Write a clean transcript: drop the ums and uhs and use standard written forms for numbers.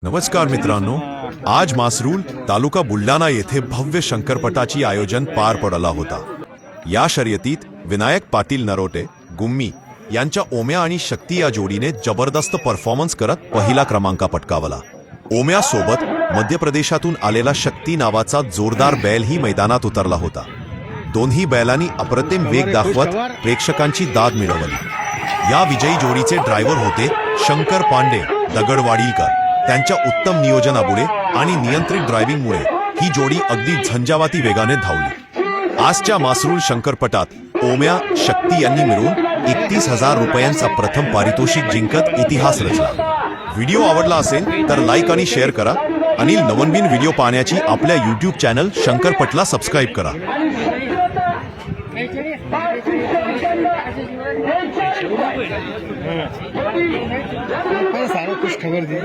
नमस्कार मित्रांनो, आज मासरूळ तालुका बुलढाणा येथे भव्य शंकरपटाची आयोजन पार पडला होता। या शर्यतीत विनायक पाटील नरोटे गुम्मी यांच्या ओम्या आणि शक्ती या जोडीने जबरदस्त परफॉर्मन्स करत पहिला क्रमांक पटकावला। ओम्या सोबत मध्य प्रदेशातून आलेला शक्ती नावाचा जोरदार बैलही मैदानात उतरला होता। दोन्ही बैलांनी अप्रतिम वेग दाखवत प्रेक्षकांची दाद मिळवली। या विजयी जोडीचे ड्रायव्हर होते शंकर पांडे दगडवाडीकर। त्यांच्या उत्तम नियोजनामुळे आणि नियंत्रित ड्रायव्हिंगमुळे ही जोडी अगदी झंझावाती वेगाने धावली। आजच्या मासरूळ शंकरपटात ओम्या शक्ती यांनी मिळून 31,000 रुपयांचा प्रथम पारितोषिक जिंकत इतिहास रचला। व्हिडिओ आवडला असेल तर लाईक आणि शेअर करा आणि नवनवीन व्हिडिओ पाहण्याची आपल्या YouTube चॅनल शंकरपटला सबस्क्राइब करा। सारा कुछ खबर दी